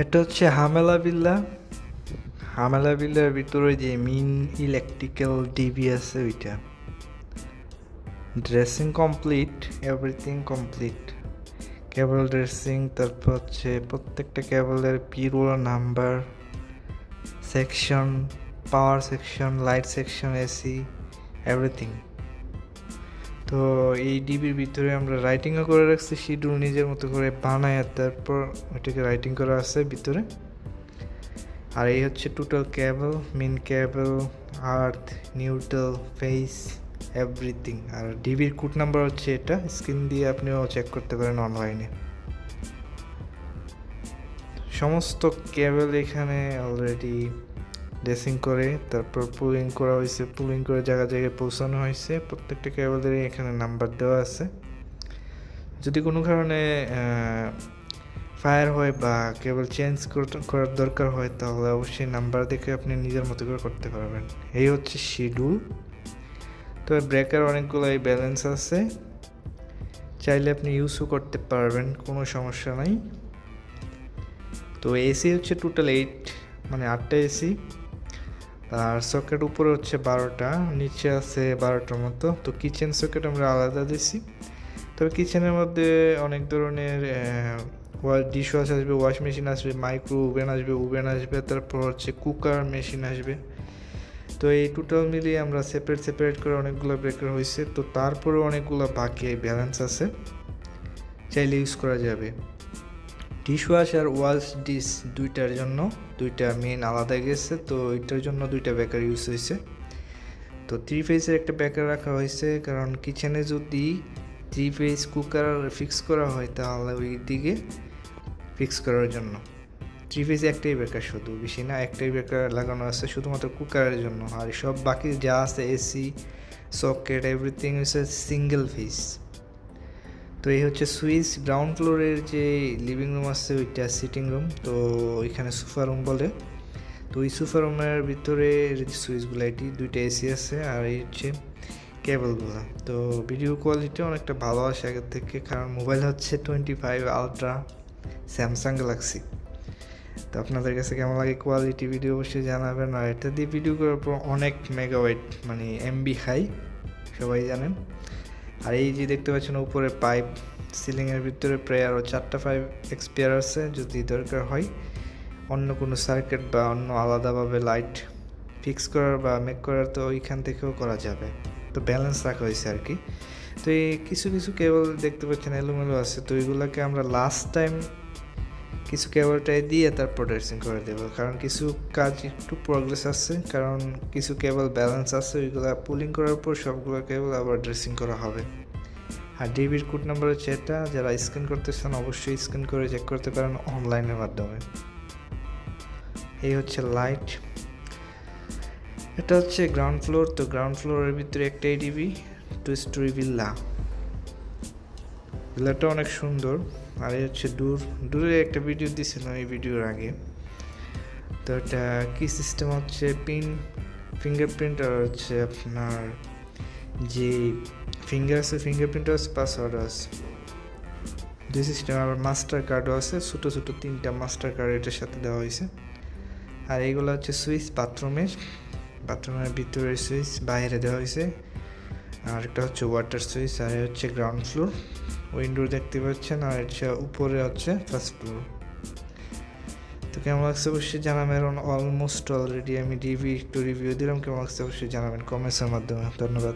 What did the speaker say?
এটা হচ্ছে হামেলা বিল্লা। হামেলা বিল্লার ভিতরে যে মেইন ইলেকট্রিক্যাল ডিবি আছে ওইটা। Dressing complete, everything complete. Cable dressing, তারপর হচ্ছে প্রত্যেকটা কেবলের পিরো number, section, power section, light section, AC, everything. তো এই ডিবির ভিতরে আমরা রাইটিংও করে রাখছি, শিডিউল নিজের মতো করে বানায়, তারপর ওইটাকে রাইটিং করা আছে ভিতরে। আর এই হচ্ছে টোটাল কেবল, মেন কেবল, আর্থ, নিউট্রাল, ফেস, এভরিথিং। আর ডিবির কোড নাম্বার হচ্ছে এটা, স্ক্রিন দিয়ে আপনিও চেক করতে পারেন অনলাইনে। সমস্ত কেবল এখানে অলরেডি ড্রেসিং করে তারপর পুলিং করা হয়েছে, পুলিং করে জায়গায় জায়গায় পৌঁছানো হয়েছে। প্রত্যেকটা কেবলেরই এখানে নাম্বার দেওয়া আছে। যদি কোনো কারণে ফায়ার হয় বা কেবল চেঞ্জ করার দরকার হয় তাহলে অবশ্যই নাম্বার দেখে আপনি নিজের মতো করে করতে পারবেন। এই হচ্ছে শিডিউল। তো ব্রেকার অনেকগুলোই ব্যালেন্স আছে, চাইলে আপনি ইউজও করতে পারবেন, কোনো সমস্যা নাই। তো এসি হচ্ছে টোটাল 8, মানে 8টা এসি। আর সকেট উপরে হচ্ছে 12টা, নিচে আছে 12টার মতো। তো কিচেন সকেট আমরা আলাদা দিছি। তবে কিচেনের মধ্যে অনেক ধরনের ডিশ ওয়াশ আসবে, ওয়াশ মেশিন আসবে, মাইক্রো ওভেন আসবে, তারপর হচ্ছে কুকার মেশিন আসবে। তো এই টোটাল মিলিয়ে আমরা সেপারেট করে অনেকগুলো ব্রেকার হয়েছে। তো তারপরে অনেকগুলো বাকি ব্যালেন্স আছে, চাইলে ইউজ করা যাবে। ডিশ ওয়াশ আর ওয়াশ ডিশ দুইটার জন্য দুইটা মেন আলাদা গেছে, তো এটার জন্য দুইটা ব্রেকার ইউজ হয়েছে। তো 3 ফেজের একটা ব্রেকার রাখা হয়েছে, কারণ কিচেনে যদি 3 ফেজ কুকার ফিক্স করা হয় তাহলে ওই দিকে ফিক্স করার জন্য 3 ফেজ একটাই ব্রেকার, শুধু বেশি না, একটাই ব্রেকার লাগানো আছে শুধুমাত্র কুকারের জন্য। আর সব বাকি যা আছে এসি, সকেট, এভরিথিং হচ্ছে সিঙ্গেল ফেজ। তো এই হচ্ছে সুইচ। গ্রাউন্ড ফ্লোরের যে লিভিং রুম আছে ওইটা সিটিং রুম, তো ওইখানে সোফা রুম বলে। তো ওই সোফা রুমের ভিতরে সুইচগুলো এটি, দুইটা এসি আছে। আর এই হচ্ছে কেবলগুলো। তো ভিডিও কোয়ালিটি অনেকটা ভালো আসে আগের থেকে, কারণ মোবাইল হচ্ছে 25 আলট্রা স্যামসাং গ্যালাক্সি। তো আপনাদের কাছে কেমন লাগে কোয়ালিটি ভিডিও অবশ্যই জানাবেন। আর এটা দিয়ে ভিডিও করার পর অনেক মেগাবাইট মানে এমবি খাই, সবাই জানেন। আর এই যে দেখতে পাচ্ছেন উপরে পাইপ, সিলিংয়ের ভিতরে প্রায় আরও 4টা পাইপ এক্সপায়ার আছে, যদি দরকার হয় অন্য কোনো সার্কিট বা অন্য আলাদাভাবে লাইট ফিক্স করার বা মেক করার, তো ওইখান থেকেও করা যাবে। তো ব্যালেন্স রাখা হয়েছে আর কি। তো এই কিছু কেবল দেখতে পাচ্ছেন এলোমেলো আছে, তো এইগুলোকে আমরা লাস্ট টাইম কিছু কেবলটাই দিয়ে তারপর ড্রেসিং করে দেবো, কারণ কিছু কাজ একটু প্রগ্রেস আছে, কারণ কিছু কেবল ব্যালেন্স আছে, ওইগুলো পুলিং করার পর সবগুলো কেবল আবার ড্রেসিং করা হবে। আর ডিবির কোড নাম্বার হচ্ছে এটা, যারা স্ক্যান করতেছেন অবশ্যই স্ক্যান করে চেক করতে পারেন অনলাইনের মাধ্যমে। এই হচ্ছে লাইট। এটা হচ্ছে গ্রাউন্ড ফ্লোর। তো গ্রাউন্ড ফ্লোরের ভিতরে একটাই ডিবি, 2 স্টোরি ভিল্লাটা অনেক সুন্দর। আর এই হচ্ছে দূরে একটা ভিডিও দিয়েছিল এই ভিডিওর আগে। তো এটা কি সিস্টেম হচ্ছে ফিঙ্গারপ্রিন্ট, আর হচ্ছে আপনার যে ফিঙ্গার আছে, ফিঙ্গারপ্রিন্টও আছে, পাসওয়ার্ডও আছে, দুই সিস্টেম। আবার মাস্টার কার্ডও আছে, ছোটো 3টা মাস্টার কার্ড এটার সাথে দেওয়া হয়েছে। আর এইগুলো হচ্ছে সুইচ বাথরুমের ভিতরে সুইচ, বাইরে দেওয়া হয়েছে। আর একটা হচ্ছে ওয়াটার সুইচ। আর হচ্ছে গ্রাউন্ড ফ্লোর, উইন্ডো দেখতে পাচ্ছেন। আর হচ্ছে উপরে হচ্ছে ফার্স্ট ফ্লোর। তো কেমন লাগছে অবশ্যই জানাবেন। অলমোস্ট অলরেডি আমি একটু রিভিউ দিলাম, কেমন লাগছে অবশ্যই জানাবেন কমেন্টসের মাধ্যমে। ধন্যবাদ।